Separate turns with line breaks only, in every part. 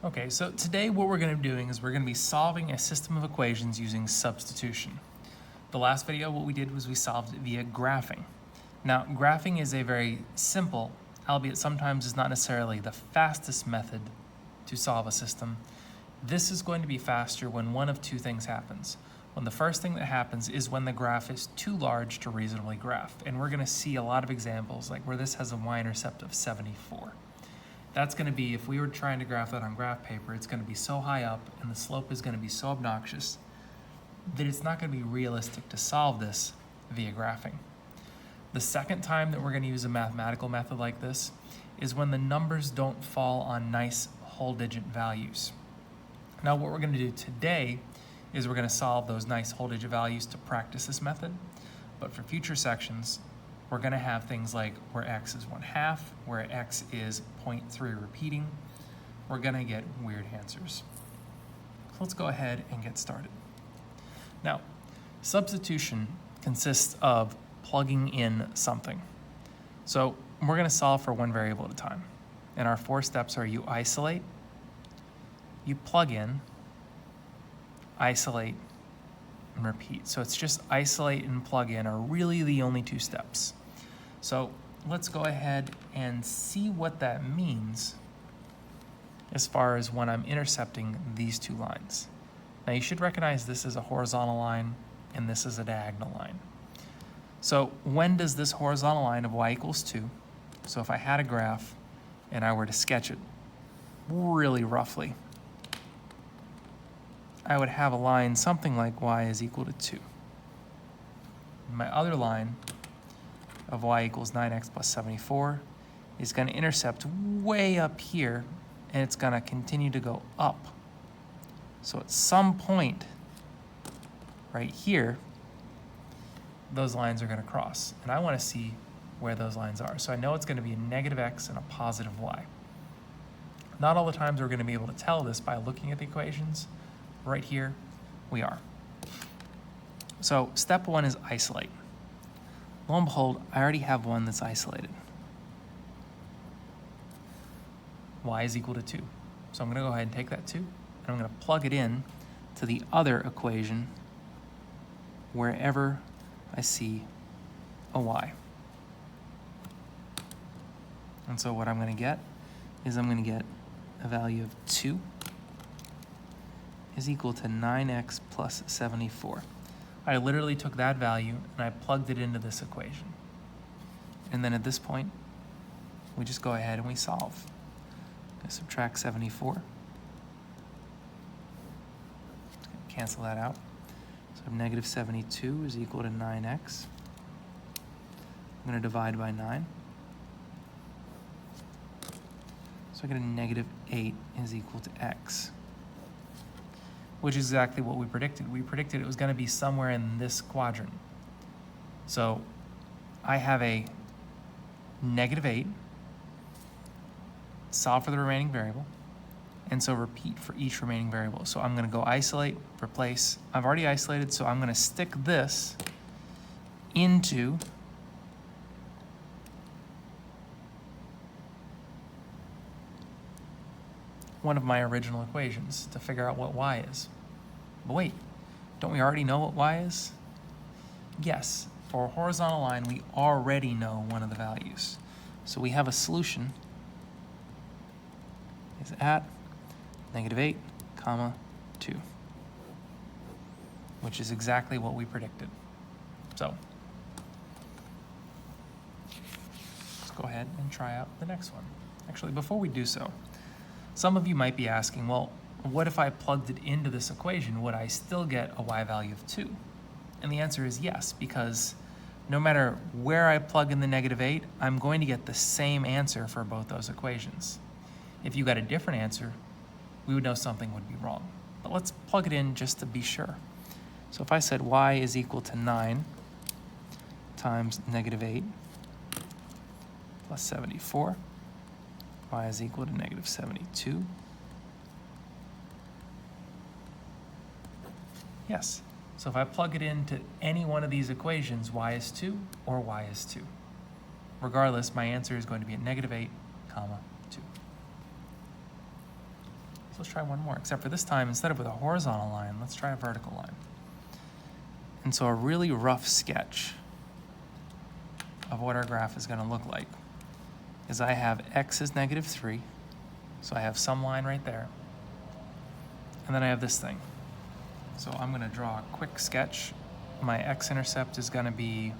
Okay, so today what we're going to be doing is we're going to be solving a system of equations using substitution. The last video, what we did was we solved it via graphing. Now, graphing is a very simple, albeit sometimes is not necessarily the fastest method to solve a system. This is going to be faster when one of two things happens. When the first thing that happens is when the graph is too large to reasonably graph. And we're going to see a lot of examples like where this has a y-intercept of 74. That's going to be, if we were trying to graph that on graph paper, it's going to be so high up and the slope is going to be so obnoxious that it's not going to be realistic to solve this via graphing. The second time that we're going to use a mathematical method like this is when the numbers don't fall on nice whole digit values. Now what we're going to do today is we're going to solve those nice whole digit values to practice this method, but for future sections, we're going to have things like where x is 1/2, where x is 0.3 repeating. We're going to get weird answers. So let's go ahead and get started. Now, substitution consists of plugging in something. So we're going to solve for one variable at a time. And our 4 steps are you isolate, you plug in, isolate, and repeat. So it's just isolate and plug in are really the only 2 steps. So let's go ahead and see what that means as far as when I'm intercepting these 2 lines. Now you should recognize this is a horizontal line and this is a diagonal line. So when does this horizontal line of y = 2, so if I had a graph and I were to sketch it really roughly, I would have a line something like y is equal to 2. My other line of y = 9x plus 74 is going to intercept way up here, and it's going to continue to go up. So at some point right here, those lines are going to cross, and I want to see where those lines are. So I know it's going to be a negative x and a positive y. Not all the times we're going to be able to tell this by looking at the equations. Right here, we are. So step 1 is isolate. Lo and behold, I already have one that's isolated. Y is equal to 2. So I'm going to go ahead and take that 2, and I'm going to plug it in to the other equation wherever I see a y. And so what I'm going to get is I'm going to get a value of 2 is equal to 9x plus 74. I literally took that value and I plugged it into this equation. And then at this point, we just go ahead and we solve. I subtract 74. Cancel that out. So negative 72 is equal to 9x. I'm going to divide by 9. So I get a negative 8 is equal to x, which is exactly what we predicted. We predicted it was going to be somewhere in this quadrant. So I have a negative 8, solve for the remaining variable, and so repeat for each remaining variable. So I'm going to go isolate, replace. I've already isolated, so I'm going to stick this into one of my original equations to figure out what y is. But wait, don't we already know what y is? Yes, for a horizontal line, we already know one of the values. So we have a solution is at negative 8, comma 2, which is exactly what we predicted. So let's go ahead and try out the next one. Actually, before we do so, some of you might be asking, well, what if I plugged it into this equation? Would I still get a y value of 2? And the answer is yes, because no matter where I plug in the negative 8, I'm going to get the same answer for both those equations. If you got a different answer, we would know something would be wrong. But let's plug it in just to be sure. So if I said y is equal to 9 times negative 8 plus 74, y is equal to negative 72. Yes. So if I plug it into any one of these equations, y is 2 or y is 2. Regardless, my answer is going to be at negative 8, comma 2. So let's try one more, except for this time, instead of with a horizontal line, let's try a vertical line. And so a really rough sketch of what our graph is going to look like is I have x is -3, so I have some line right there, and then I have this thing. So I'm going to draw a quick sketch. My x-intercept is going to be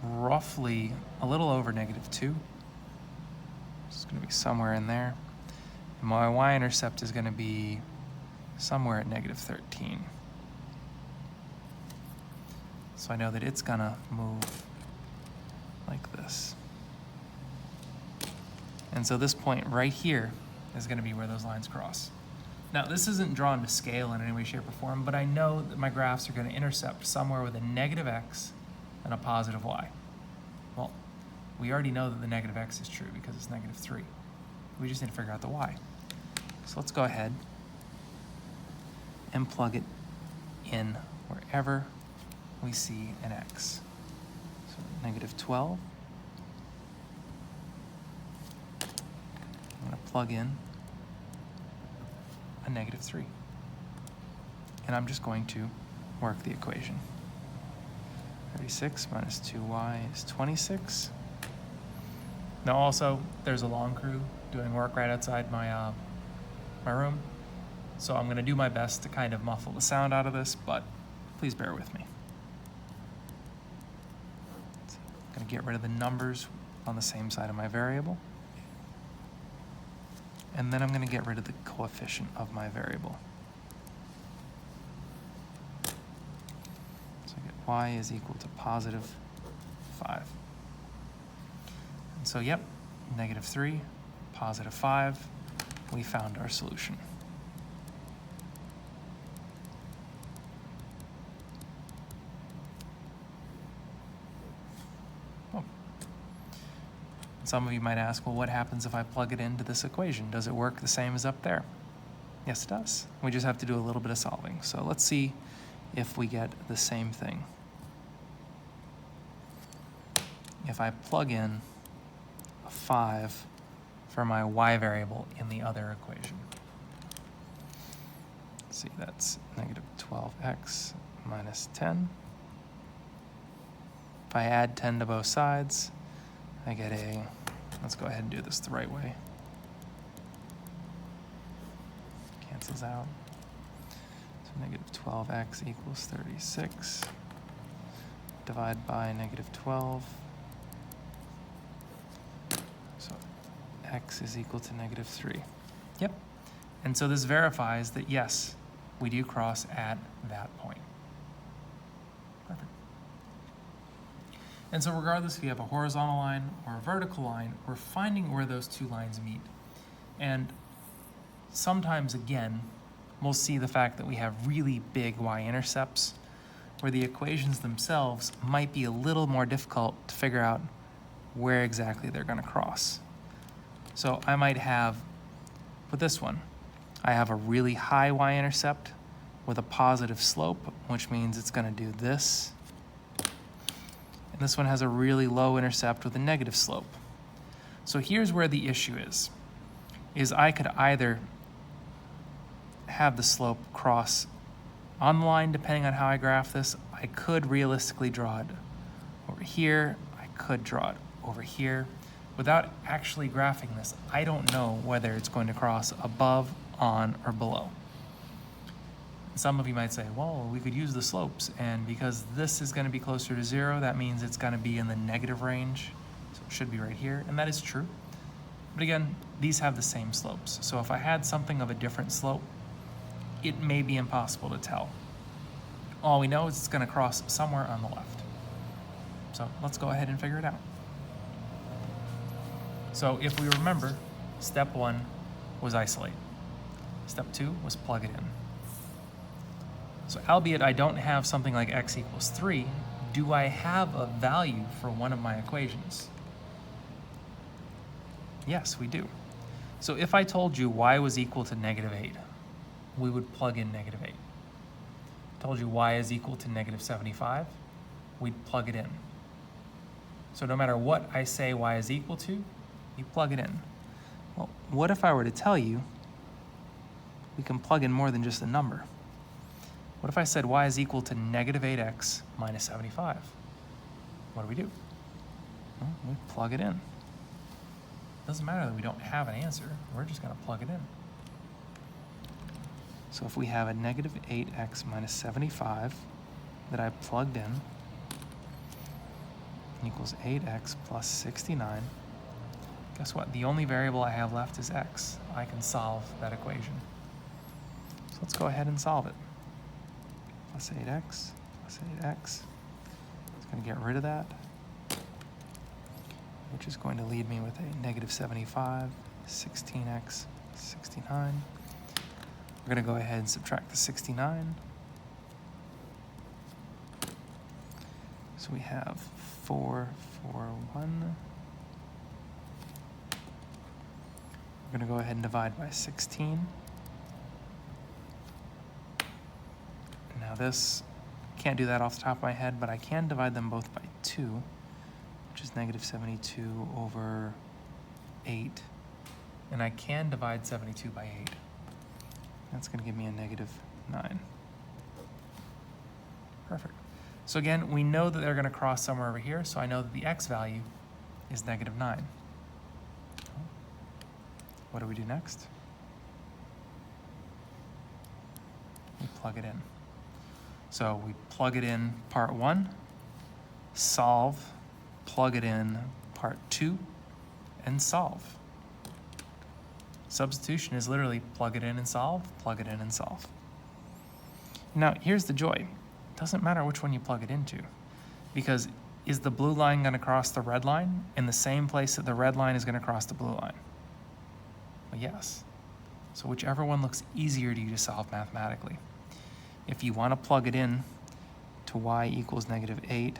roughly a little over -2. It's going to be somewhere in there. And my y-intercept is going to be somewhere at -13. So I know that it's going to move like this. And so this point right here is going to be where those lines cross. Now, this isn't drawn to scale in any way, shape, or form, but I know that my graphs are going to intercept somewhere with a -x and a +y. Well, we already know that the -x is true because it's -3. We just need to figure out the y. So let's go ahead and plug it in wherever we see an x. So -12. I'm going to plug in a -3. And I'm just going to work the equation. 36 minus 2y is 26. Now also, there's a lawn crew doing work right outside my, my room. So I'm going to do my best to kind of muffle the sound out of this, but please bear with me. I'm going to get rid of the numbers on the same side of my variable. And then I'm going to get rid of the coefficient of my variable. So I get y is equal to +5. And so, yep, -3, +5, we found our solution. Some of you might ask, well, what happens if I plug it into this equation? Does it work the same as up there? Yes, it does. We just have to do a little bit of solving. So let's see if we get the same thing. If I plug in a 5 for my y variable in the other equation. Let's see, that's -12x minus 10. If I add 10 to both sides, I get a, let's go ahead and do this the right way. Cancels out. So -12x equals 36. Divide by -12. So x is equal to -3. Yep. And so this verifies that yes, we do cross at that point. Perfect. And so regardless if you have a horizontal line or a vertical line, we're finding where those two lines meet. And sometimes, again, we'll see the fact that we have really big y-intercepts where the equations themselves might be a little more difficult to figure out where exactly they're going to cross. So I might have, with this one, I have a really high y-intercept with a positive slope, which means it's going to do this. And this one has a really low intercept with a negative slope. So here's where the issue is I could either have the slope cross on the line depending on how I graph this. I could realistically draw it over here. I could draw it over here. Without actually graphing this, I don't know whether it's going to cross above, on, or below. Some of you might say, well, we could use the slopes, and because this is going to be closer to 0, that means it's going to be in the negative range, so it should be right here, and that is true. But again, these have the same slopes, so if I had something of a different slope, it may be impossible to tell. All we know is it's going to cross somewhere on the left. So let's go ahead and figure it out. So if we remember, step 1 was isolate. Step 2 was plug it in. So albeit I don't have something like x equals 3, do I have a value for one of my equations? Yes, we do. So if I told you y was equal to -8, we would plug in -8. Told you y is equal to -75, we'd plug it in. So no matter what I say y is equal to, you plug it in. Well, what if I were to tell you we can plug in more than just a number. What if I said y is equal to negative 8x minus 75? What do? Well, we plug it in. It doesn't matter that we don't have an answer. We're just going to plug it in. So if we have a negative 8x minus 75 that I plugged in equals 8x plus 69, guess what? The only variable I have left is x. I can solve that equation. So let's go ahead and solve it. Plus 8x plus 8x. It's going to get rid of that, which is going to leave me with a negative 75, 16x, 69. We're going to go ahead and subtract the 69. So we have 4, 4, 1. We're going to go ahead and divide by 16. Now this, can't do that off the top of my head, but I can divide them both by 2, which is negative 72 over 8. And I can divide 72 by 8. That's going to give me a negative 9. Perfect. So again, we know that they're going to cross somewhere over here, so I know that the x value is negative 9. What do we do next? We plug it in. So we plug it in part 1, solve, plug it in part 2, and solve. Substitution is literally plug it in and solve, plug it in and solve. Now, here's the joy. It doesn't matter which one you plug it into, because is the blue line going to cross the red line in the same place that the red line is going to cross the blue line? Well, yes. So whichever one looks easier to you to solve mathematically. If you want to plug it in to y equals negative 8,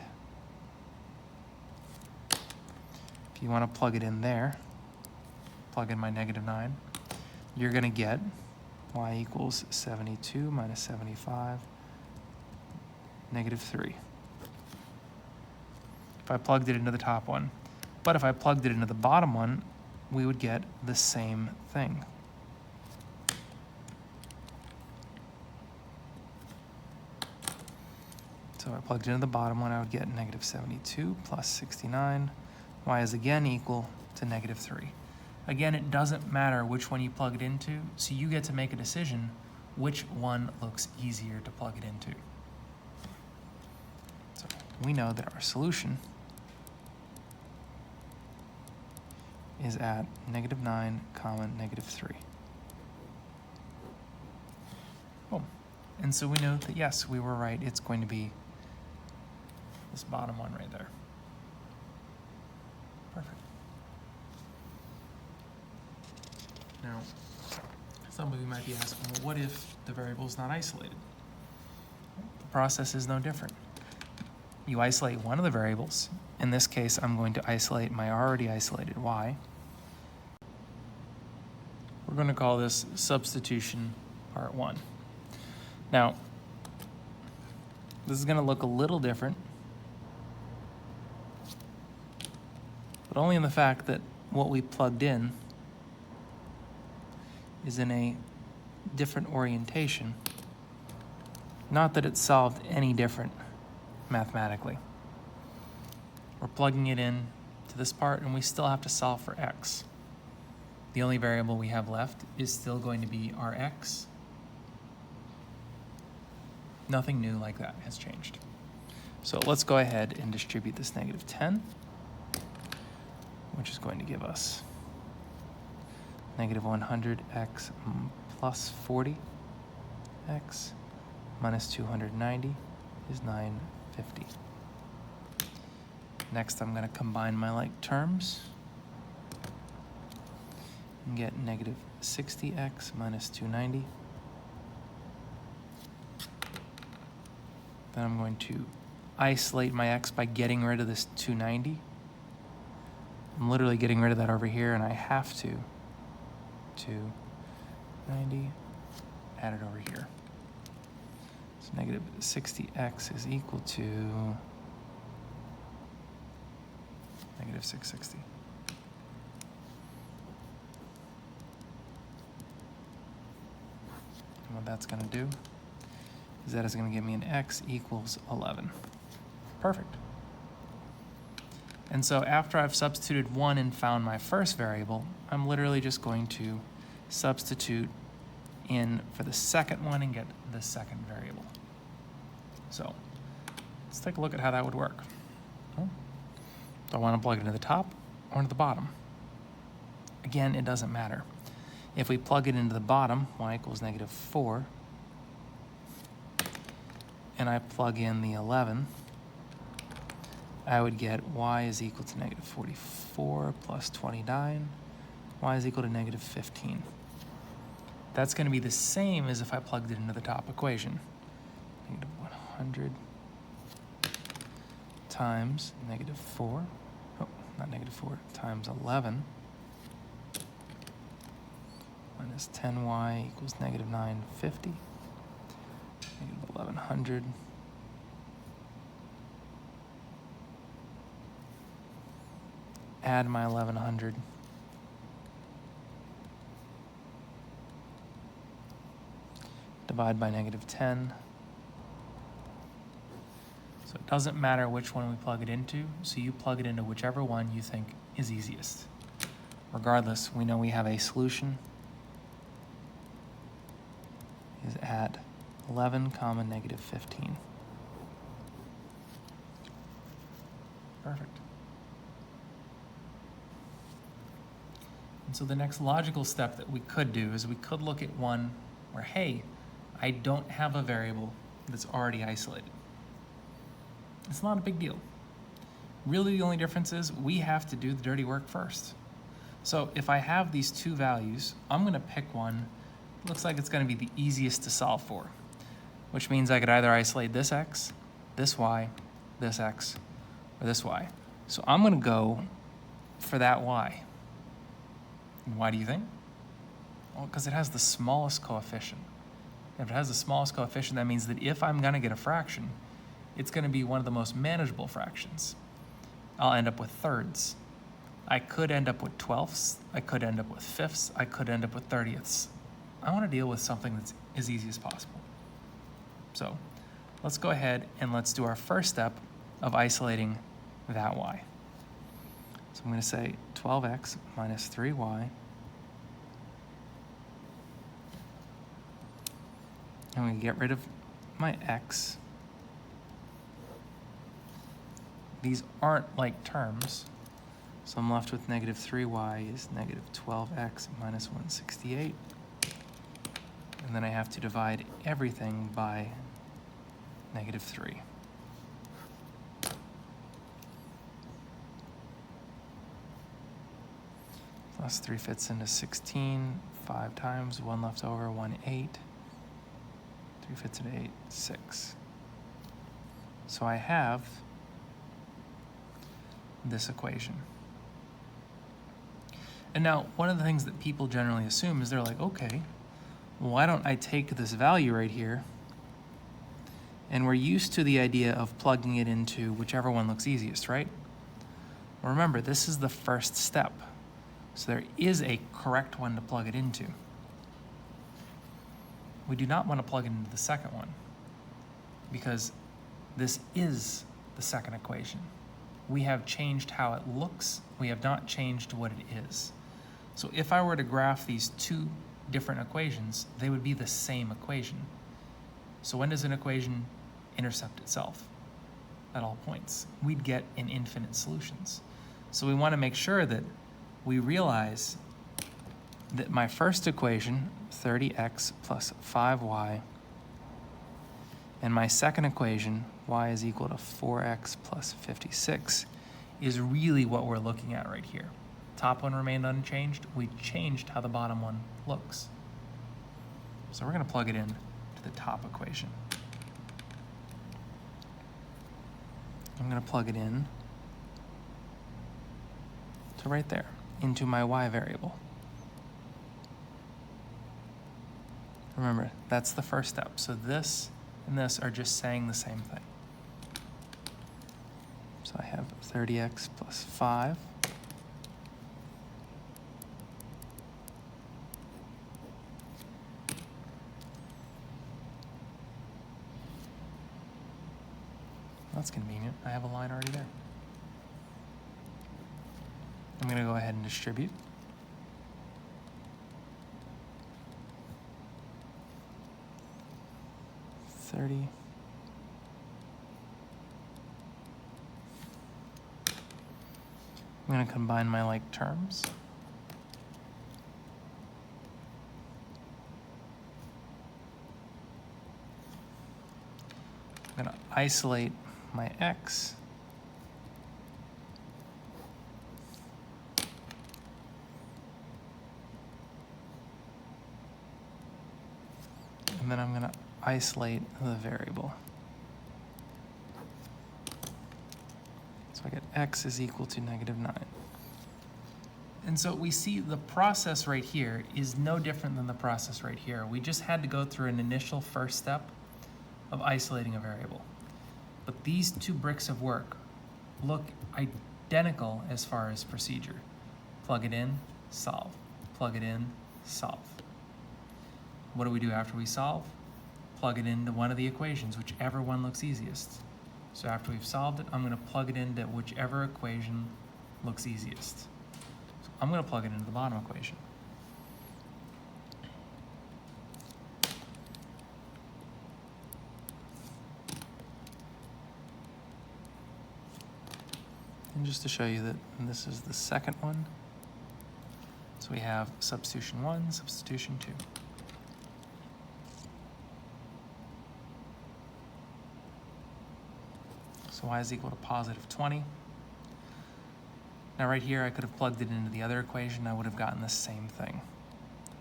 if you want to plug it in there, plug in my negative 9, you're going to get y equals 72 minus 75, negative 3. If I plugged it into the top one. But if I plugged it into the bottom one, we would get the same thing. So if I plugged it into the bottom one, I would get negative 72 plus 69. Y is again equal to negative 3. Again, it doesn't matter which one you plug it into, so you get to make a decision which one looks easier to plug it into. So we know that our solution is at negative 9, negative 3. Boom. And so we know that, yes, we were right. It's going to be this bottom one right there. Perfect. Now, some of you might be asking, well, what if the variable is not isolated? The process is no different. You isolate one of the variables. In this case, I'm going to isolate my already isolated y. We're going to call this substitution part 1. Now, this is going to look a little different, but only in the fact that what we plugged in is in a different orientation. Not that it's solved any different mathematically. We're plugging it in to this part, and we still have to solve for x. The only variable we have left is still going to be our x. Nothing new like that has changed. So let's go ahead and distribute this negative 10, which is going to give us negative 100x plus 40x minus 290 is 950. Next, I'm going to combine my like terms and get negative 60x minus 290. Then I'm going to isolate my x by getting rid of this 290. I'm literally getting rid of that over here, and I have to 290, add it over here. So negative 60x is equal to negative 660. what that's going to do is that is going to give me an x equals 11. Perfect. And so after I've substituted 1 and found my first variable, I'm literally just going to substitute in for the second one and get the second variable. So let's take a look at how that would work. Oh, do I want to plug it into the top or into the bottom? Again, it doesn't matter. If we plug it into the bottom, y equals -4, and I plug in the 11, I would get y is equal to -44 plus 29, y is equal to -15. That's going to be the same as if I plugged it into the top equation. -100 times -4, oh, not -4, times 11 minus 10y equals -950, -1100 add my 1100 divide by -10. So it doesn't matter which one we plug it into, so you plug it into whichever one you think is easiest. Regardless, we know we have a solution is at 11, -15. Perfect. And so the next logical step that we could do is we could look at one where, hey, I don't have a variable that's already isolated. It's not a big deal. Really, the only difference is we have to do the dirty work first. So if I have these two values, I'm going to pick one. Looks like it's going to be the easiest to solve for, which means I could either isolate this x, this y, this x, or this y. So I'm going to go for that y. And why do you think? Well, because it has the smallest coefficient. If it has the smallest coefficient, that means that if I'm going to get a fraction, it's going to be one of the most manageable fractions. I'll end up with thirds. I could end up with 12ths. I could end up with fifths. I could end up with 30ths. I want to deal with something that's as easy as possible. So let's go ahead and let's do our first step of isolating that y. So I'm going to say 12x minus 3y. I'm going to get rid of my x. These aren't like terms, so I'm left with -3y is -12x minus 168. And then I have to divide everything by -3. Plus 3 fits into 16, 5 times, 1 left over, 1, 8. 3 fits into 8, 6. So I have this equation. And now, one of the things that people generally assume is they're like, okay, why don't I take this value right here, and we're used to the idea of plugging it into whichever one looks easiest, right? Well, remember, this is the first step. So there is a correct one to plug it into. We do not want to plug it into the second one, because this is the second equation. We have changed how it looks. We have not changed what it is. So if I were to graph these two different equations, they would be the same equation. So when does an equation intercept itself? At all points. We'd get in infinite solutions. So we want to make sure that we realize that my first equation, 30x plus 5y, and my second equation, y is equal to 4x plus 56, is really what we're looking at right here. Top one remained unchanged. We changed how the bottom one looks. So we're going to plug it in to the top equation. I'm going to plug it in to right there, into my y variable. Remember, that's the first step. So this and this are just saying the same thing. So I have 30x plus 5. That's convenient. I have a line already there. I'm going to go ahead and distribute. $30. I'm going to combine my like terms. I'm going to isolate my x. And then I'm going to isolate the variable. So I get x is equal to -9. And so we see the process right here is no different than the process right here. We just had to go through an initial first step of isolating a variable. But these two bricks of work look identical as far as procedure. Plug it in, solve. Plug it in, solve. What do we do after we solve? Plug it into one of the equations, whichever one looks easiest. So after we've solved it, I'm going to plug it into whichever equation looks easiest. So I'm going to plug it into the bottom equation. And just to show you that this is the second one, so we have substitution 1, substitution 2. So y is equal to +20. Now right here, I could have plugged it into the other equation. I would have gotten the same thing.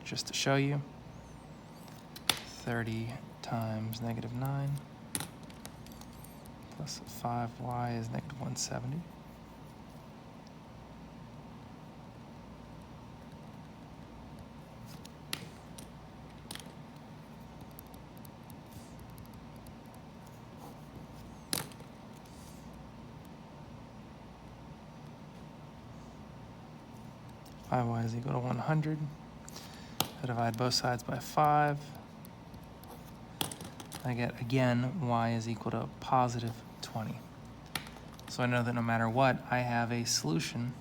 Just to show you, 30 times -9 plus 5y is -170. Y is equal to 100. I divide both sides by 5. I get, again, y is equal to +20. So I know that no matter what, I have a solution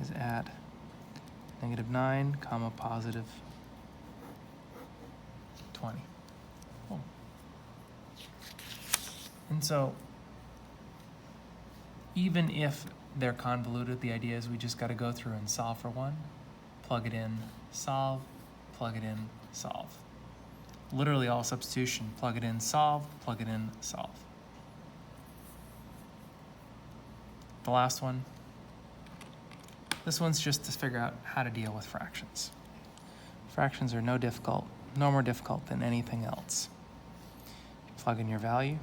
is at -9, +20. Oh. And so even if they're convoluted, the idea is we just got to go through and solve for one, plug it in, solve, plug it in, solve. Literally all substitution, plug it in, solve, plug it in, solve. The last one, this one's just to figure out how to deal with fractions. Fractions are no more difficult than anything else. Plug in your value.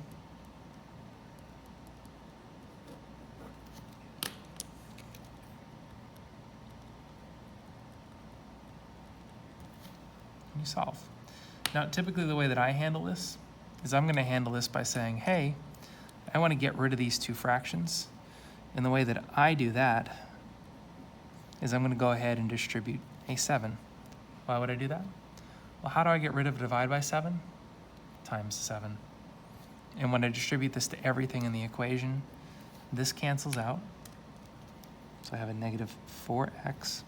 You solve. Now, typically the way that I handle this is I'm going to handle this by saying, hey, I want to get rid of these two fractions. And the way that I do that is I'm going to go ahead and distribute a 7. Why would I do that? Well, how do I get rid of divide by 7? Times 7. And when I distribute this to everything in the equation, this cancels out. So I have a -4x.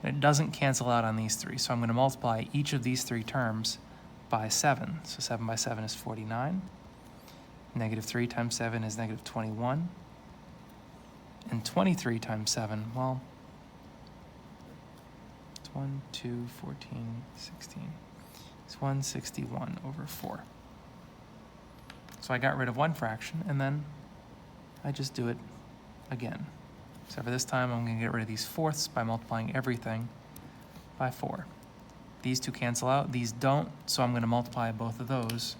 And it doesn't cancel out on these three, so I'm going to multiply each of these three terms by 7. So 7 by 7 is 49. -3 times 7 is -21. And 23 times 7, well, it's 1, 2, 14, 16. It's 161 over 4. So I got rid of one fraction, and then I just do it again. So for this time, I'm going to get rid of these fourths by multiplying everything by 4. These two cancel out, these don't, so I'm going to multiply both of those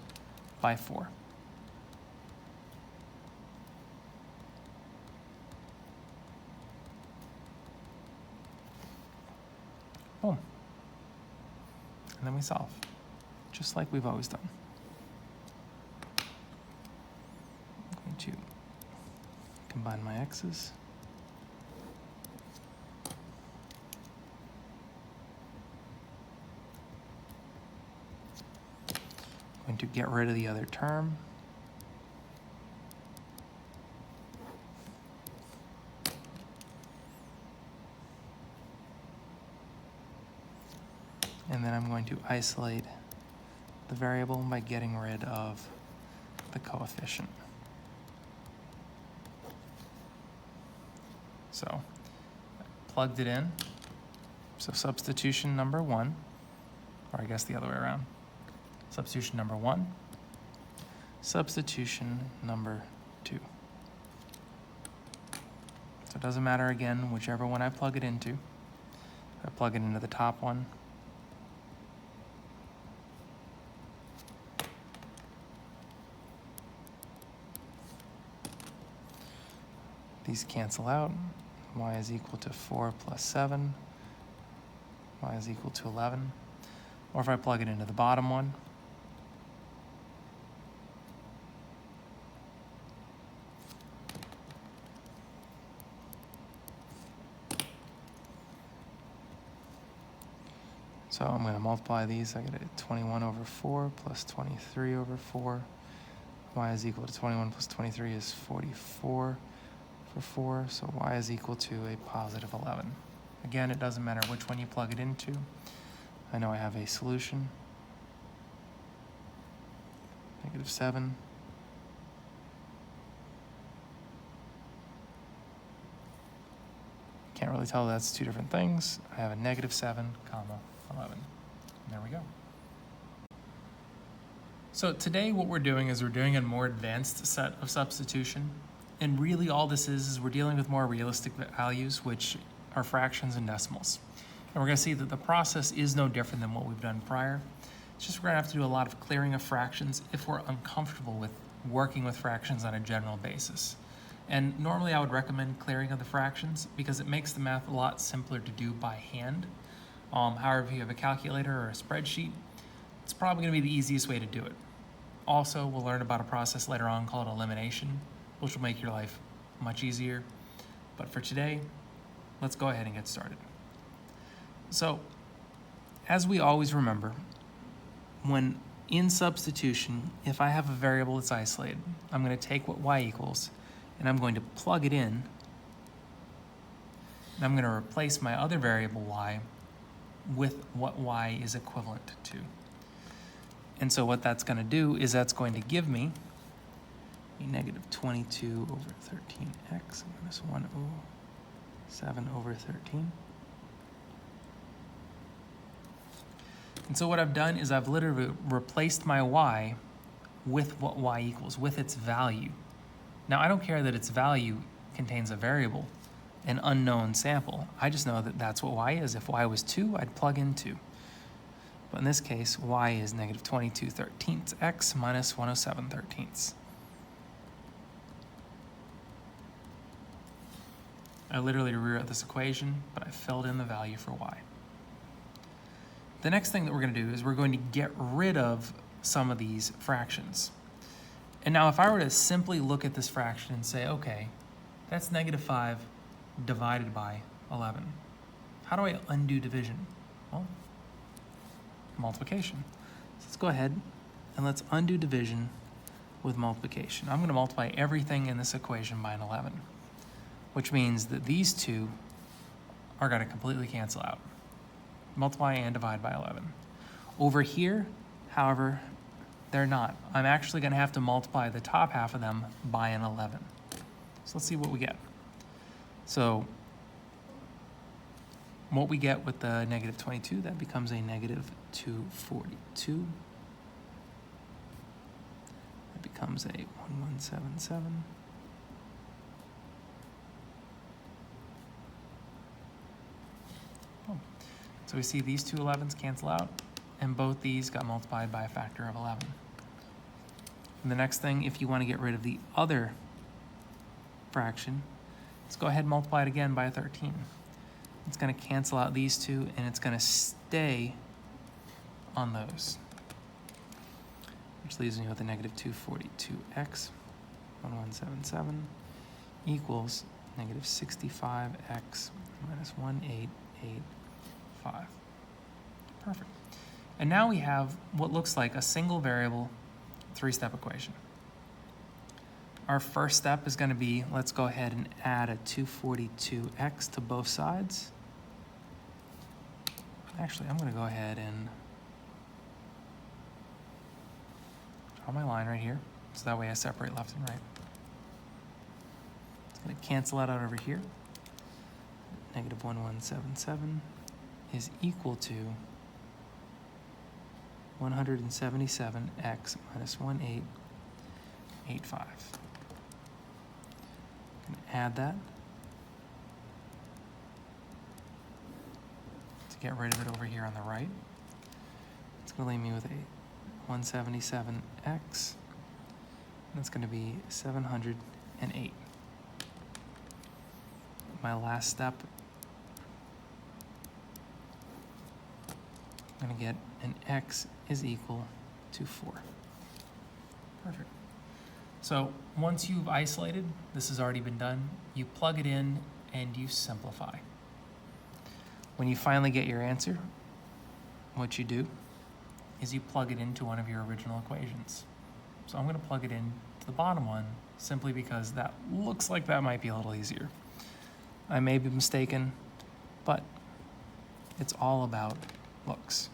by 4. Boom. And then we solve, just like we've always done. I'm going to combine my x's. I'm going to get rid of the other term. and then I'm going to isolate the variable by getting rid of the coefficient. So I plugged it in. So substitution number 1, or I guess the other way around. Substitution number 1, substitution number 2. So it doesn't matter again, whichever one I plug it into. I plug it into the top one. These cancel out. Y is equal to 4 plus 7. Y is equal to 11. Or if I plug it into the bottom one, so I'm going to multiply these. I get a 21 over 4 plus 23 over 4. Y is equal to 21 plus 23 is 44 for 4. So y is equal to a positive 11. Again, it doesn't matter which one you plug it into. I know I have a solution. Negative 7. Can't really tell that's two different things. I have a negative 7, comma, 11. And there we go. So today what we're doing is we're doing a more advanced set of substitution. And really all this is we're dealing with more realistic values, which are fractions and decimals. And we're going to see that the process is no different than what we've done prior. It's just we're going to have to do a lot of clearing of fractions if we're uncomfortable with working with fractions on a general basis. And normally I would recommend clearing of the fractions because it makes the math a lot simpler to do by hand. However, if you have a calculator or a spreadsheet, it's probably going to be the easiest way to do it. Also, we'll learn about a process later on called elimination, which will make your life much easier. But for today, let's go ahead and get started. So, as we always remember, when in substitution, if I have a variable that's isolated, I'm going to take what y equals, and I'm going to plug it in, and I'm going to replace my other variable y with what y is equivalent to. And so what that's going to do is that's going to give me a negative 22 over 13x minus 107 over 13. And so what I've done is I've literally replaced my y with what y equals, with its value. Now I don't care that its value contains a variable, an unknown sample. I just know that that's what y is. If y was 2, I'd plug in 2. But in this case, y is negative 22 13ths x minus 107 13ths. I literally rewrote this equation, but I filled in the value for y. The next thing that we're going to do is we're going to get rid of some of these fractions. And now if I were to simply look at this fraction and say, okay, that's negative 5 divided by 11. How do I undo division? Well, multiplication. So let's go ahead and let's undo division with multiplication. I'm going to multiply everything in this equation by an 11, which means that these two are going to completely cancel out. Multiply and divide by 11. Over here, however, they're not. I'm actually going to have to multiply the top half of them by an 11. So let's see what we get. So what we get with the negative 22, that becomes a negative 242. That becomes a 1177. Oh. So we see these two 11s cancel out, and both these got multiplied by a factor of 11. And the next thing, if you want to get rid of the other fraction, let's go ahead and multiply it again by a 13. It's going to cancel out these two, and it's going to stay on those, which leaves me with a negative 242x, 1177, equals negative 65x minus 1885. Perfect. And now we have what looks like a single variable three-step equation. Our first step is going to be, let's go ahead and add a 242x to both sides. Actually, I'm going to go ahead and draw my line right here, so that way I separate left and right. It's going to cancel that out over here. Negative 1177 is equal to 177x minus 1885. I'm going to add that to get rid of it over here on the right. It's going to leave me with a 177x, and it's going to be 708. My last step, I'm going to get an x is equal to 4. Perfect. So once you've isolated, this has already been done, you plug it in and you simplify. When you finally get your answer, what you do is you plug it into one of your original equations. So I'm going to plug it in to the bottom one simply because that looks like that might be a little easier. I may be mistaken, but it's all about looks.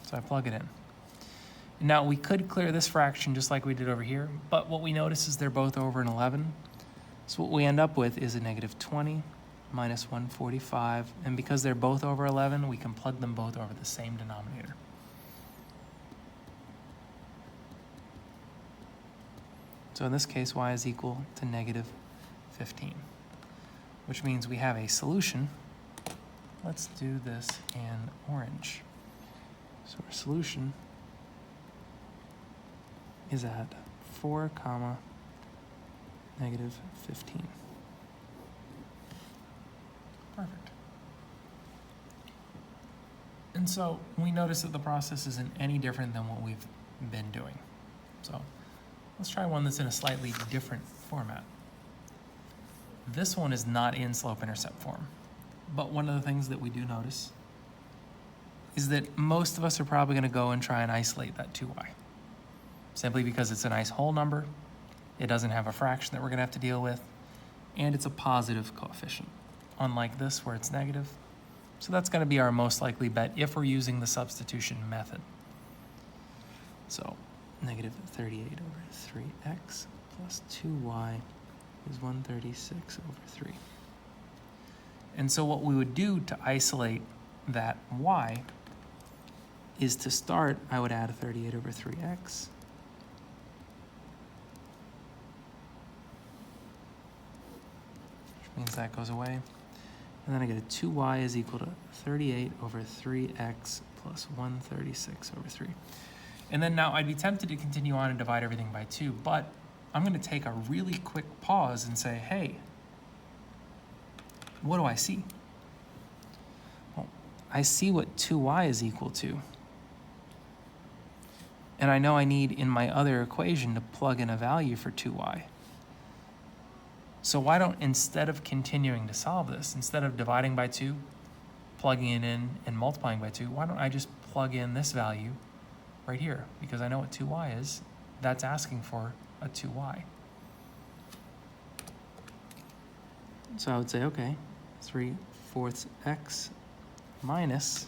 So I plug it in. Now we could clear this fraction just like we did over here, but what we notice is they're both over an 11. So what we end up with is a negative 20 minus 145, and because they're both over 11, we can plug them both over the same denominator. So in this case, y is equal to negative 15, which means we have a solution. Let's do this in orange. So our solution is at 4, negative 15. Perfect. And so we notice that the process isn't any different than what we've been doing. So let's try one that's in a slightly different format. This one is not in slope-intercept form, but one of the things that we do notice is that most of us are probably going to go and try and isolate that 2y, simply because it's a nice whole number, it doesn't have a fraction that we're going to have to deal with, and it's a positive coefficient, unlike this where it's negative. So that's going to be our most likely bet if we're using the substitution method. So negative 38 over 3x plus 2y is 136 over 3. And so what we would do to isolate that y is to start, I would add 38 over 3x. Which means that goes away. And then I get a 2y is equal to 38 over 3x plus 136 over 3. And then now I'd be tempted to continue on and divide everything by 2, but I'm going to take a really quick pause and say, hey, what do I see? Well, I see what 2y is equal to. And I know I need in my other equation to plug in a value for 2y. So why don't, instead of continuing to solve this, instead of dividing by 2, plugging it in and multiplying by 2, why don't I just plug in this value right here? Because I know what 2y is. That's asking for a 2y. So I would say, okay, 3/4 x minus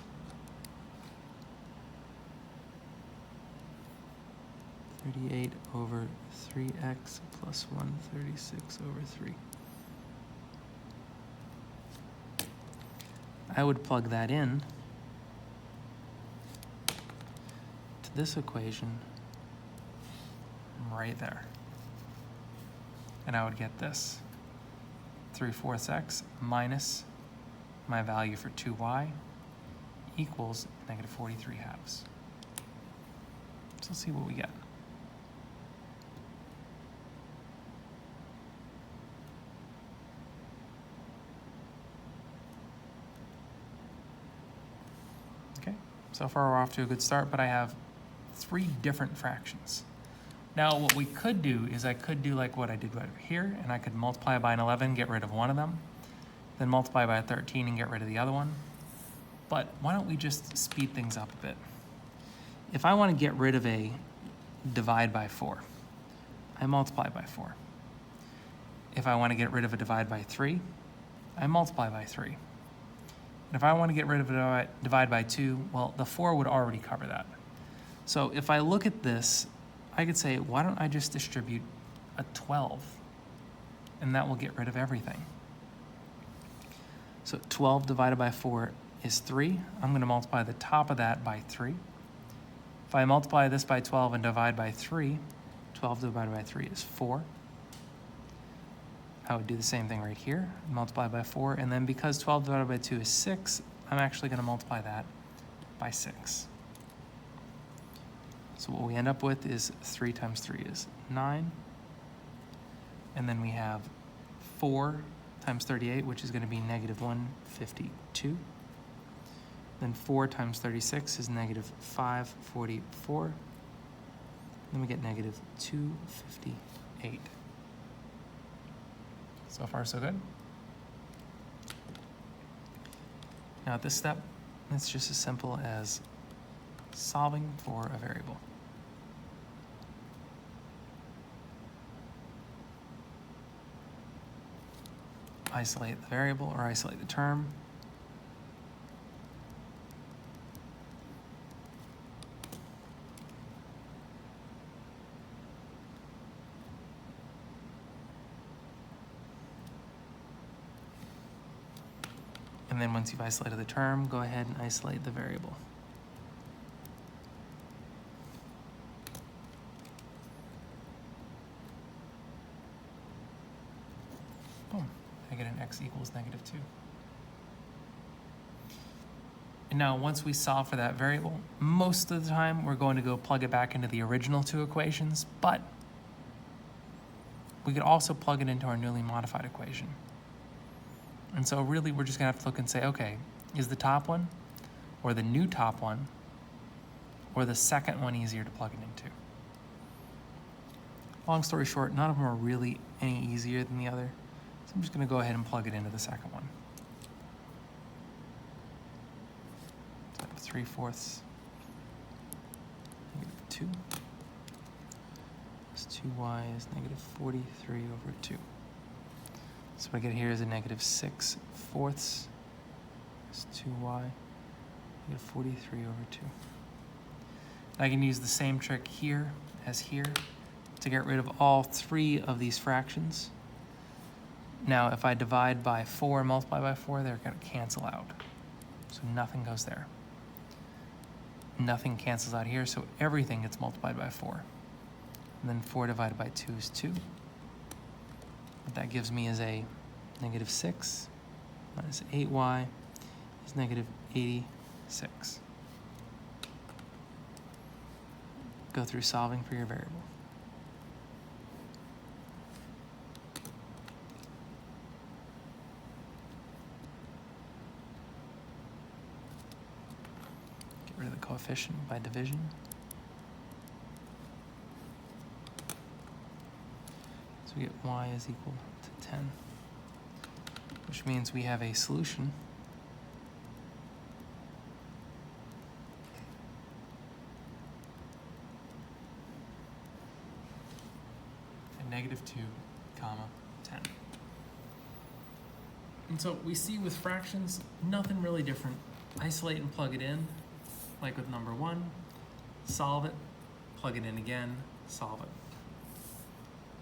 38 over 3x plus 136 over 3. I would plug that in to this equation right there. And I would get this. 3/4 x minus my value for 2y equals negative 43 halves. So let's see what we get. Okay, so far we're off to a good start, but I have 3 different fractions. Now what we could do is I could do like what I did right here, and I could multiply by an 11, get rid of one of them, then multiply by a 13 and get rid of the other one. But why don't we just speed things up a bit? If I want to get rid of a divide by 4, I multiply by 4. if I want to get rid of a divide by 3, I multiply by 3. And if I want to get rid of a divide by 2, well, the 4 would already cover that. So if I look at this, I could say, why don't I just distribute a 12? And that will get rid of everything. So 12 divided by 4 is 3. I'm going to multiply the top of that by 3. If I multiply this by 12 and divide by 3, 12 divided by 3 is 4. I would do the same thing right here, multiply by 4, and then because 12 divided by 2 is 6, I'm actually going to multiply that by 6. So what we end up with is 3 times 3 is 9, and then we have 4 times 38, which is going to be negative 152. Then 4 times 36 is negative 544. Then we get negative 258. So far, so good. Now at this step, it's just as simple as solving for a variable. Isolate the variable or isolate the term. And then once you've isolated the term, go ahead and isolate the variable. Boom, I get an x equals negative 2. And now once we solve for that variable, most of the time we're going to go plug it back into the original two equations, but we could also plug it into our newly modified equation. And so really we're just gonna have to look and say, okay, is the top one or the new top one or the second one easier to plug it into? Long story short, none of them are really any easier than the other. So I'm just gonna go ahead and plug it into the second one. So I have 3/4 negative 2. Plus 2y is negative 43 over 2. So what I get here is a negative 6/4 is 2y, negative 43 over 2. I can use the same trick here as here to get rid of all three of these fractions. Now, if I divide by 4 and multiply by 4, they're going to cancel out. So nothing goes there. Nothing cancels out here, so everything gets multiplied by 4. And then 4 divided by 2 is 2. What that gives me is a negative 6 minus 8y is negative 86. Go through solving for your variable. Get rid of the coefficient by division. We get y is equal to 10, which means we have a solution at negative 2, 10. And so we see with fractions, nothing really different. Isolate and plug it in, like with number 1, solve it, plug it in again, solve it.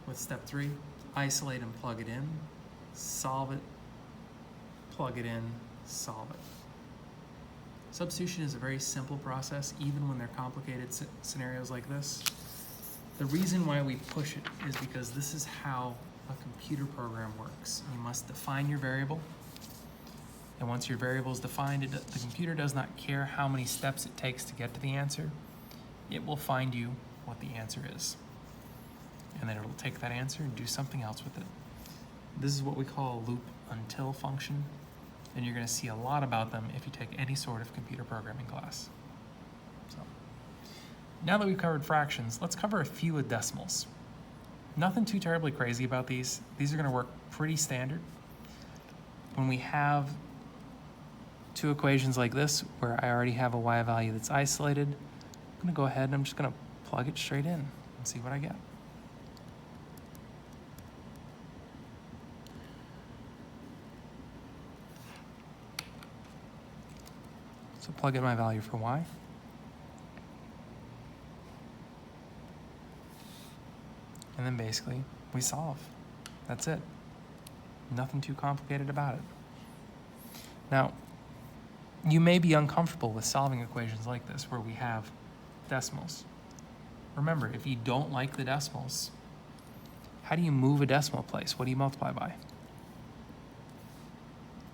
With step 3, isolate and plug it in, solve it, plug it in, solve it. Substitution is a very simple process, even when they're complicated scenarios like this. The reason why we push it is because this is how a computer program works. You must define your variable, and once your variable is defined, the computer does not care how many steps it takes to get to the answer. It will find you what the answer is. And then it will take that answer and do something else with it. This is what we call a loop until function, and you're going to see a lot about them if you take any sort of computer programming class. So, now that we've covered fractions, let's cover a few with decimals. Nothing too terribly crazy about these. These are going to work pretty standard. When we have two equations like this, where I already have a y value that's isolated, I'm going to go ahead and I'm just going to plug it straight in and see what I get. So plug in my value for y. And then basically, we solve. That's it. Nothing too complicated about it. Now, you may be uncomfortable with solving equations like this where we have decimals. Remember, if you don't like the decimals, how do you move a decimal place? What do you multiply by?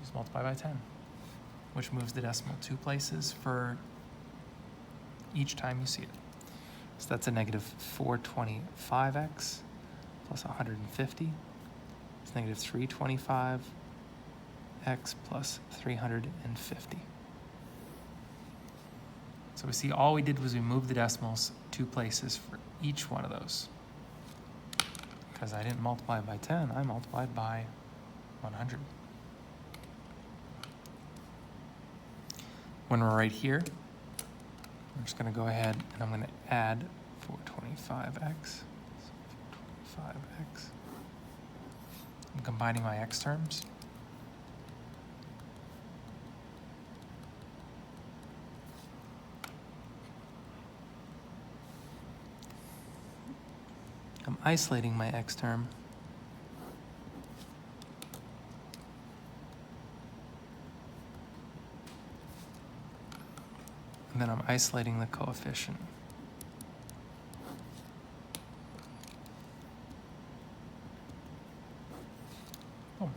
Just multiply by 10, which moves the decimal 2 places for each time you see it. So that's a negative 425x plus 150. It's negative 325x plus 350. So we see all we did was we moved the decimals 2 places for each one of those. Because I didn't multiply by 10, I multiplied by 100. When we're right here, I'm just going to go ahead and I'm going to add 425x. So 425x. I'm combining my x terms. I'm isolating my x term. And then I'm isolating the coefficient. Boom.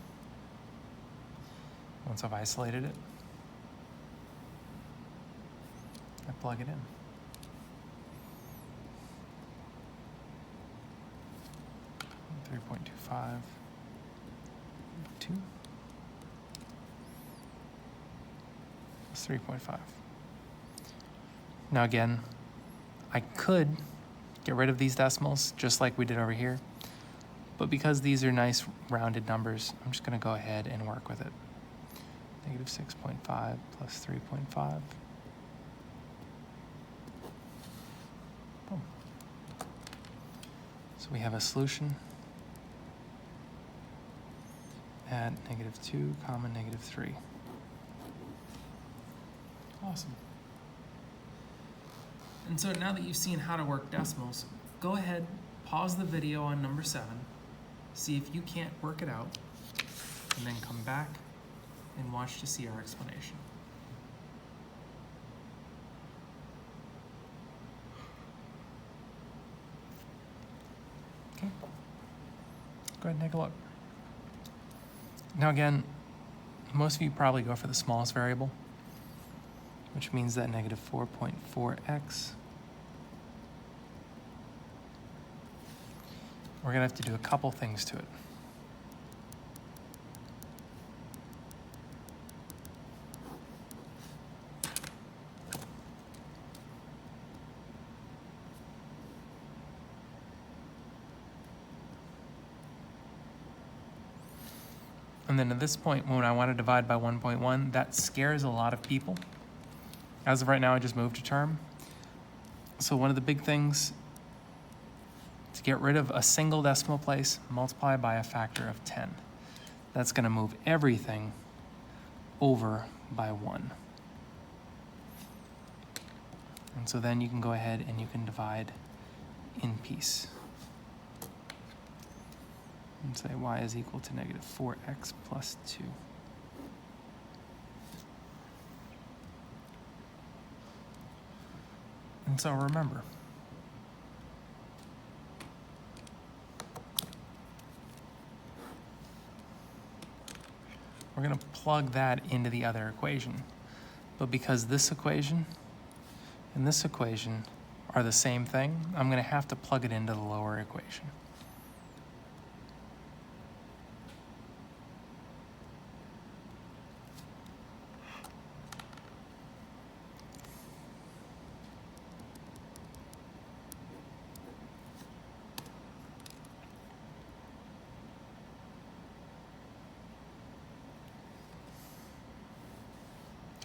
Once I've isolated it, I plug it in. .25, 2, plus 3.5. Now again, I could get rid of these decimals just like we did over here, but because these are nice rounded numbers, I'm just going to go ahead and work with it. Negative 6.5 plus 3.5. Boom. So we have a solution at negative 2, comma negative 3. Awesome. And so now that you've seen how to work decimals, go ahead, pause the video on number 7, see if you can't work it out, and then come back and watch to see our explanation. Okay. Go ahead and take a look. Now again, most of you probably go for the smallest variable, which means that negative 4.4x. We're going to have to do a couple things to it. And then at this point, when I want to divide by 1.1, that scares a lot of people. As of right now, I just moved a term. So one of the big things, to get rid of a single decimal place, multiply by a factor of 10. That's going to move everything over by 1. And so then you can go ahead and you can divide in peace. And say y is equal to negative 4x plus 2. And so remember, we're going to plug that into the other equation. But because this equation and this equation are the same thing, I'm going to have to plug it into the lower equation.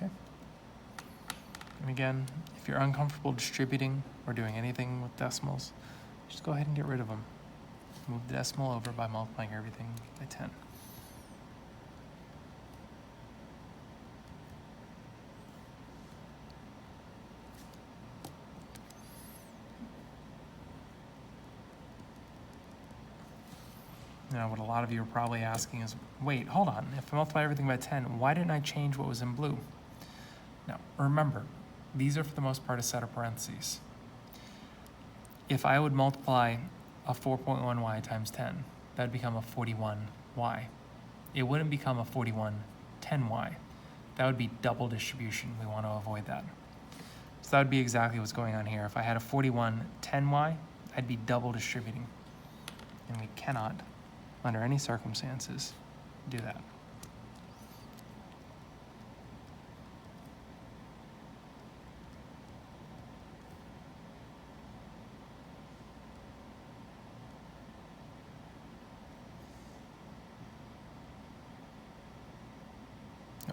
Okay. And again, if you're uncomfortable distributing or doing anything with decimals, just go ahead and get rid of them. Move the decimal over by multiplying everything by 10. Now, what a lot of you are probably asking is, wait, hold on. If I multiply everything by 10, why didn't I change what was in blue? Now, remember, these are for the most part a set of parentheses. If I would multiply a 4.1y times 10, that would become a 41y. It wouldn't become a 4110y. That would be double distribution. We want to avoid that. So that would be exactly what's going on here. If I had a 4110y, I'd be double distributing. And we cannot, under any circumstances, do that.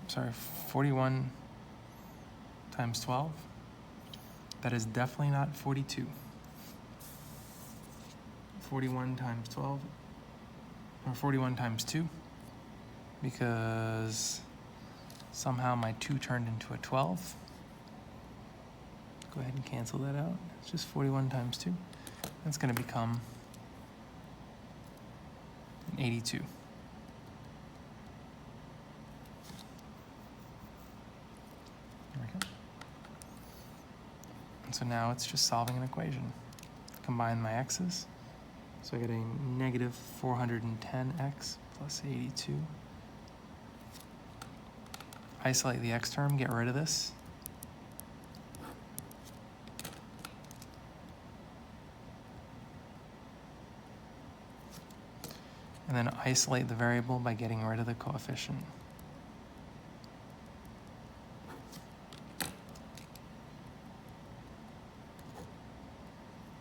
Sorry, 41 times 12. That is definitely not 42. 41 times 12, or 41 times 2, because somehow my 2 turned into a 12. Go ahead and cancel that out. It's just 41 times 2. That's going to become an 82. So now it's just solving an equation. Combine my x's. So I get a negative 410x plus 82. Isolate the x term, get rid of this. And then isolate the variable by getting rid of the coefficient.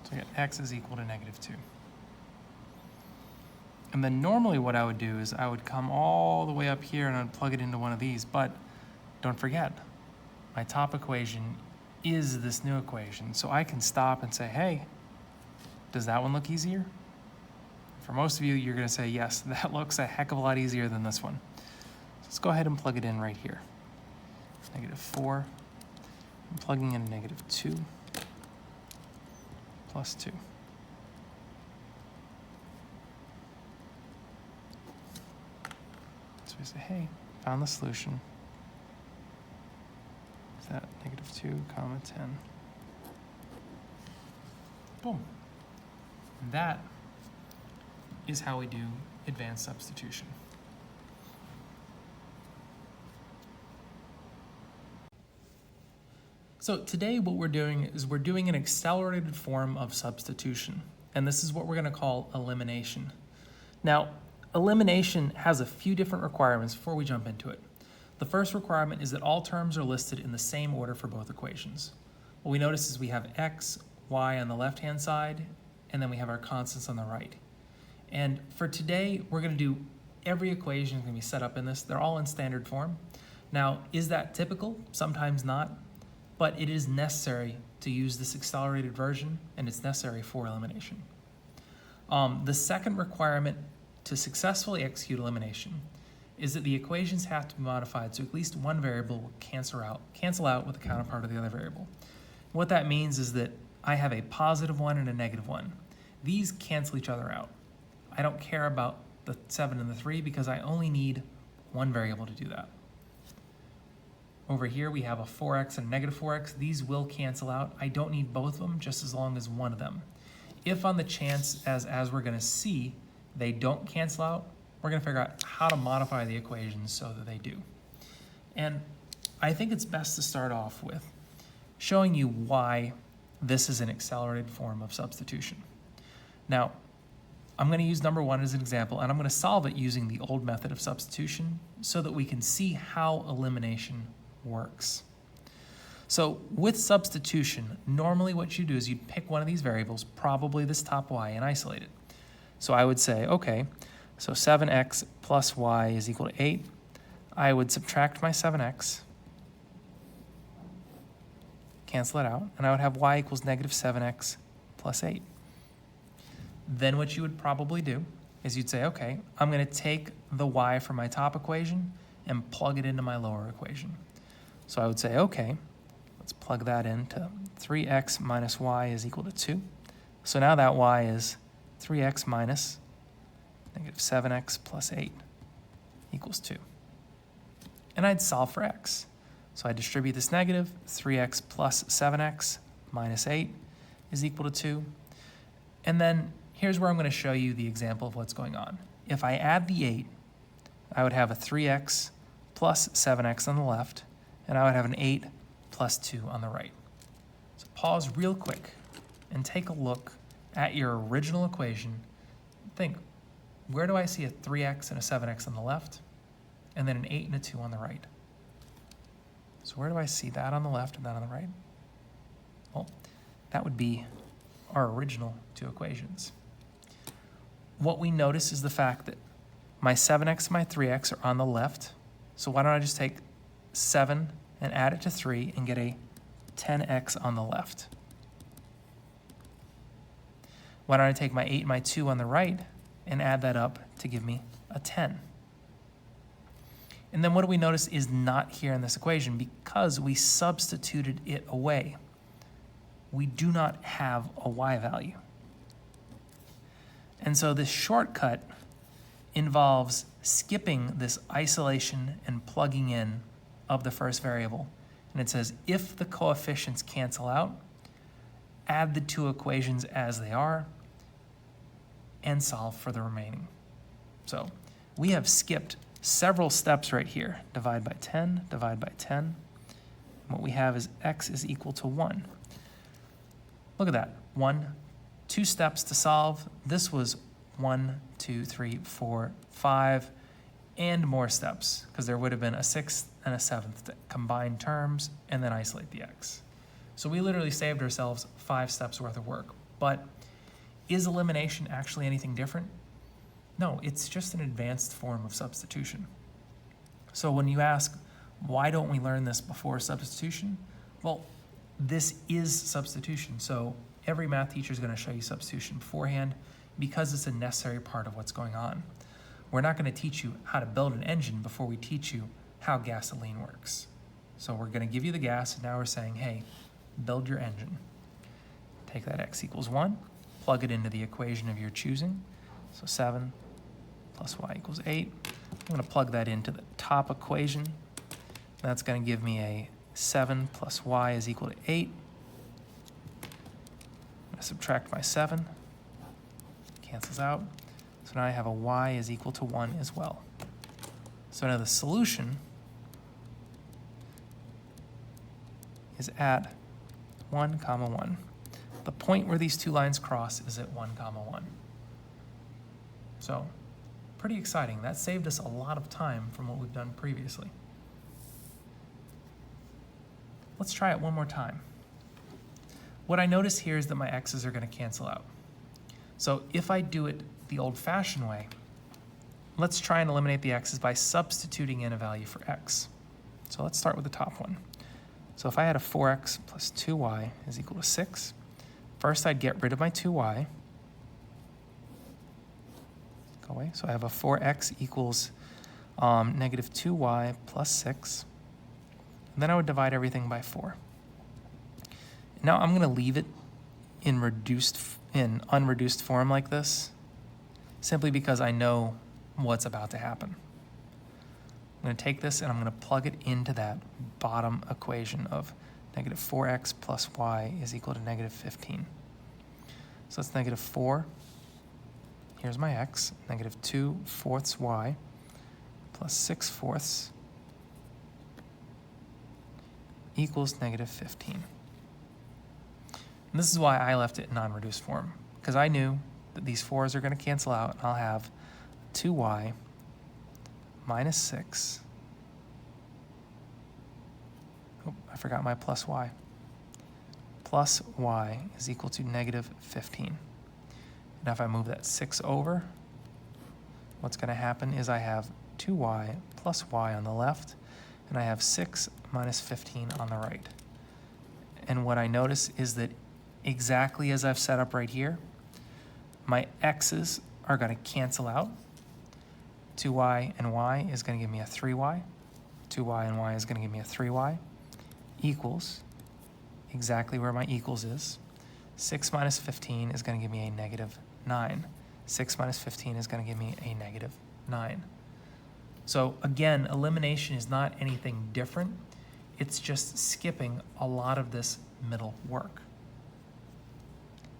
So I get x is equal to negative 2. And then normally what I would do is I would come all the way up here and I'd plug it into one of these, but don't forget, my top equation is this new equation. So I can stop and say, hey, does that one look easier? For most of you, you're gonna say, yes, that looks a heck of a lot easier than this one. So let's go ahead and plug it in right here. Negative 4, I'm plugging in negative 2 plus 2. So we say, hey, found the solution. Is that negative 2, comma 10. Boom. And that is how we do advanced substitution. So today what we're doing is we're doing an accelerated form of substitution, and this is what we're going to call elimination. Now, elimination has a few different requirements before we jump into it. The first requirement is that all terms are listed in the same order for both equations. What we notice is we have x, y on the left-hand side, and then we have our constants on the right. And for today, we're going to do every equation is going to be set up in this. They're all in standard form. Now, is that typical? Sometimes not, but it is necessary to use this accelerated version, and it's necessary for elimination. The second requirement to successfully execute elimination is that the equations have to be modified so at least one variable will cancel out with the counterpart of the other variable. What that means is that I have a positive 1 and a negative 1. These cancel each other out. I don't care about the 7 and the 3 because I only need one variable to do that. Over here we have a 4x and a negative 4x. These will cancel out. I don't need both of them, just as long as one of them. If on the chance, as we're going to see, they don't cancel out, we're going to figure out how to modify the equations so that they do. And I think it's best to start off with showing you why this is an accelerated form of substitution. Now, I'm going to use number 1 as an example, and I'm going to solve it using the old method of substitution so that we can see how elimination works. So with substitution, normally what you do is you pick one of these variables, probably this top y, and isolate it. So I would say, okay, so 7x plus y is equal to 8. I would subtract my 7x, cancel it out, and I would have y equals negative 7x plus 8. Then what you would probably do is you'd say, okay, I'm going to take the y from my top equation and plug it into my lower equation. So I would say, okay, let's plug that into 3x minus y is equal to 2. So now that y is 3x minus negative 7x plus 8 equals 2. And I'd solve for x. So I distribute this negative, 3x plus 7x minus 8 is equal to 2. And then here's where I'm going to show you the example of what's going on. If I add the 8, I would have a 3x plus 7x on the left, and I would have an 8 plus 2 on the right. So pause real quick and take a look at your original equation. Think, where do I see a 3x and a 7x on the left, and then an 8 and a 2 on the right? So where do I see that on the left and that on the right? Well, that would be our original two equations. What we notice is the fact that my 7x and my 3x are on the left. So why don't I just take 7 and add it to 3 and get a 10x on the left? Why don't I take my 8 and my 2 on the right and add that up to give me a 10? And then what do we notice is not here in this equation because we substituted it away. We do not have a y value. And so this shortcut involves skipping this isolation and plugging in of the first variable. And it says if the coefficients cancel out, add the two equations as they are, and solve for the remaining. So we have skipped several steps right here. Divide by 10, divide by 10. And what we have is x is equal to 1. Look at that. 2 steps to solve. This was 1, 2, 3, 4, 5, and more steps, because there would have been a 6th and a 7th to combine terms and then isolate the x. So we literally saved ourselves 5 steps worth of work. But is elimination actually anything different? No, it's just an advanced form of substitution. So when you ask, why don't we learn this before substitution? Well, this is substitution. So every math teacher is going to show you substitution beforehand because it's a necessary part of what's going on. We're not going to teach you how to build an engine before we teach you how gasoline works. So we're going to give you the gas, and now we're saying, hey, build your engine. Take that x equals 1, plug it into the equation of your choosing. So 7 plus y equals 8. I'm going to plug that into the top equation. That's going to give me a 7 plus y is equal to 8. I'm going to subtract my 7. Cancels out. So now I have a y is equal to 1 as well. So now the solution is at 1, 1. The point where these two lines cross is at 1, 1. So pretty exciting. That saved us a lot of time from what we've done previously. Let's try it one more time. What I notice here is that my x's are going to cancel out. So if I do it the old-fashioned way, let's try and eliminate the x's by substituting in a value for x. So let's start with the top one. So if I had a 4x plus 2y is equal to 6, first I'd get rid of my 2y. Go away. So I have a 4x equals negative 2y plus 6. And then I would divide everything by 4. Now I'm going to leave it in unreduced form like this, simply because I know what's about to happen. I'm going to take this and I'm going to plug it into that bottom equation of negative 4x plus y is equal to negative 15. So it's negative 4. Here's my x, negative 2/4 y plus 6/4 equals negative 15. And this is why I left it in non-reduced form, because I knew that these 4's are going to cancel out, and I'll have 2y minus 6. Oh, I forgot my plus y. Plus y is equal to negative 15. Now if I move that 6 over, what's going to happen is I have 2y plus y on the left, and I have 6 minus 15 on the right. And what I notice is that exactly as I've set up right here, my x's are going to cancel out. 2y and y is going to give me a 3y. 2y and y is going to give me a 3y equals exactly where my equals is. 6 minus 15 is going to give me a negative 9. 6 minus 15 is going to give me a negative 9. So again, elimination is not anything different. It's just skipping a lot of this middle work.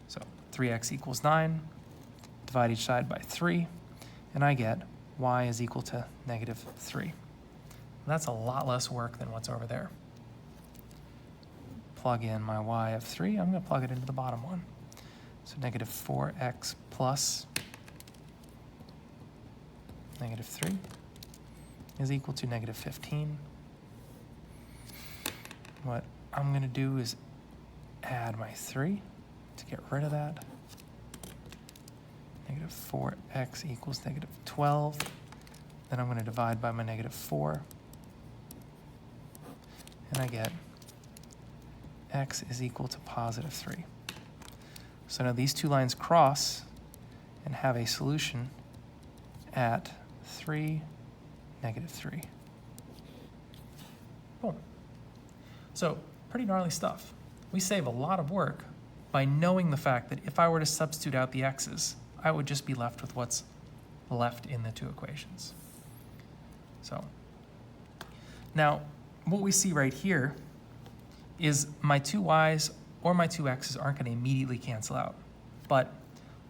So 3x equals 9, divide each side by 3, and I get y is equal to negative 3. That's a lot less work than what's over there. Plug in my y of 3, I'm going to plug it into the bottom one. So negative 4x plus negative 3 is equal to negative 15. What I'm going to do is add my 3 to get rid of that. Negative 4x equals negative 12. Then I'm going to divide by my negative 4. And I get x is equal to positive 3. So now these two lines cross and have a solution at 3, negative 3. Boom. So pretty gnarly stuff. We save a lot of work by knowing the fact that if I were to substitute out the x's, I would just be left with what's left in the two equations. So now what we see right here is my two y's or my two x's aren't going to immediately cancel out. But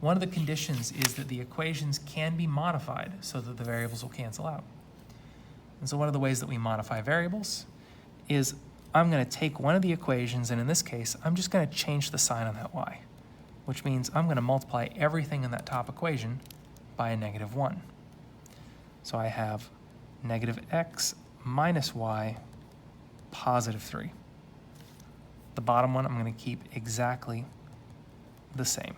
one of the conditions is that the equations can be modified so that the variables will cancel out. And so one of the ways that we modify variables is I'm going to take one of the equations, and in this case, I'm just going to change the sign on that y, which means I'm going to multiply everything in that top equation by a negative 1. So I have negative x minus y positive 3. The bottom one I'm going to keep exactly the same.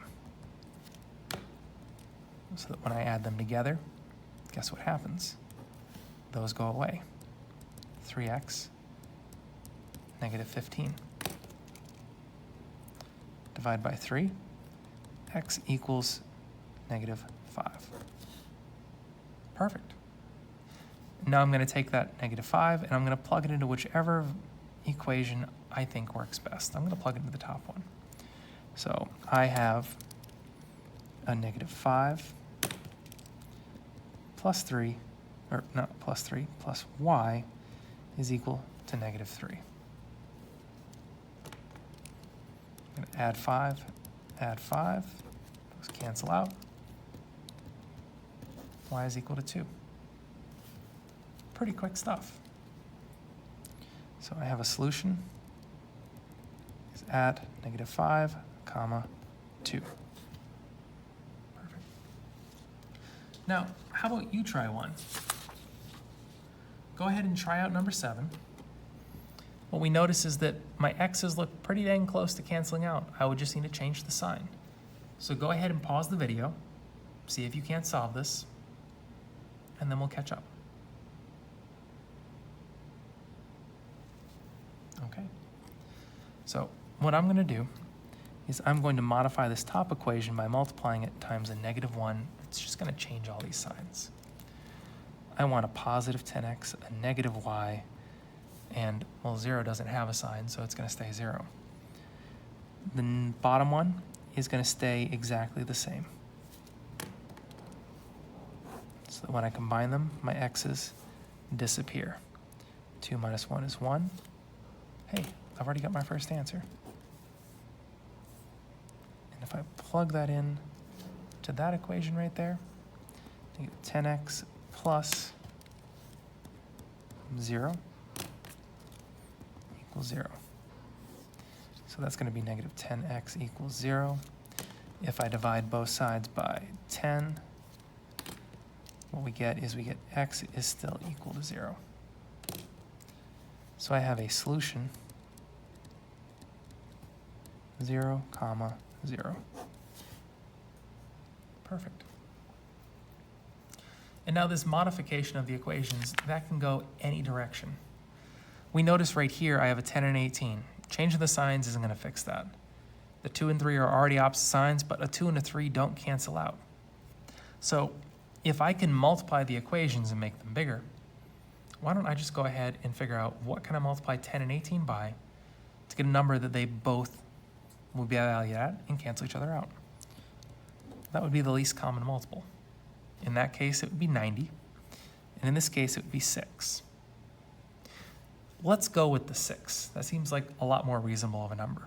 So that when I add them together, guess what happens? Those go away. 3x, negative 15. Divide by 3, x equals negative 5. Perfect. Now I'm going to take that negative 5 and I'm going to plug it into whichever equation I think works best. I'm going to plug it into the top one. So I have a negative 5 plus 3, or not plus 3, plus y is equal to negative 3. I'm going to add 5, those cancel out. Y is equal to 2. Pretty quick stuff. So I have a solution is at negative 5, comma 2. Perfect. Now, how about you try one? Go ahead and try out number 7. What we notice is that my x's look pretty dang close to canceling out. I would just need to change the sign. So go ahead and pause the video, see if you can't solve this, and then we'll catch up. Okay. So what I'm going to do is I'm going to modify this top equation by multiplying it times a negative 1. It's just going to change all these signs. I want a positive 10x, a negative y, and, well, 0 doesn't have a sign, so it's going to stay 0. The bottom one is going to stay exactly the same. So that when I combine them, my x's disappear. 2 minus 1 is 1. Hey, I've already got my first answer. And if I plug that in to that equation right there, I get 10x plus 0 equals 0. So that's going to be negative 10x equals 0. If I divide both sides by 10, what we get is x is still equal to 0. So I have a solution 0, comma 0. Perfect. And now this modification of the equations, that can go any direction. We notice right here I have a 10 and 18. Changing the signs isn't going to fix that. The 2 and 3 are already opposite signs, but a 2 and a 3 don't cancel out. So if I can multiply the equations and make them bigger, why don't I just go ahead and figure out what can I multiply 10 and 18 by to get a number that they both will be valued at and cancel each other out. That would be the least common multiple. In that case, it would be 90. And in this case, it would be 6. Let's go with the 6. That seems like a lot more reasonable of a number.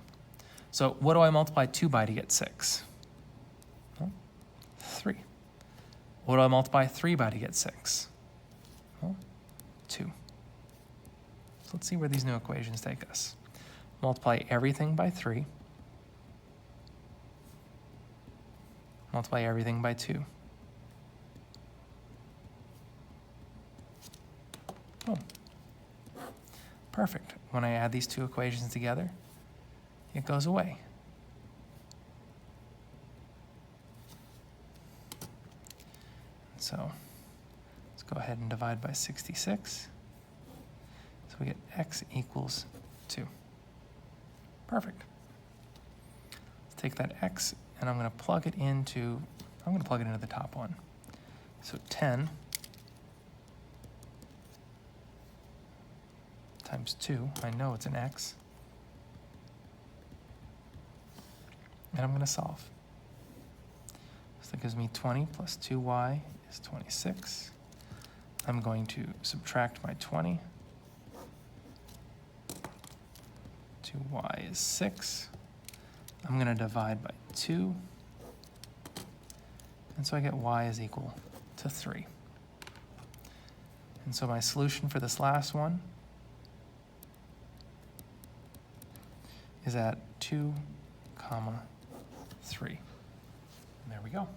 So what do I multiply 2 by to get 6? Well, 3. What do I multiply 3 by to get 6? Well, 2. So let's see where these new equations take us. Multiply everything by 3. Multiply everything by 2. Oh, perfect. When I add these two equations together, it goes away. So let's go ahead and divide by 66. So we get x equals 2. Perfect. Let's take that x and I'm going to plug it into the top one. So 10 times 2, I know it's an x. And I'm going to solve. So that gives me 20 plus 2y is 26. I'm going to subtract my 20. 2y is 6. I'm going to divide by 2. And so I get y is equal to 3. And so my solution for this last one is at 2, 3. And there we go.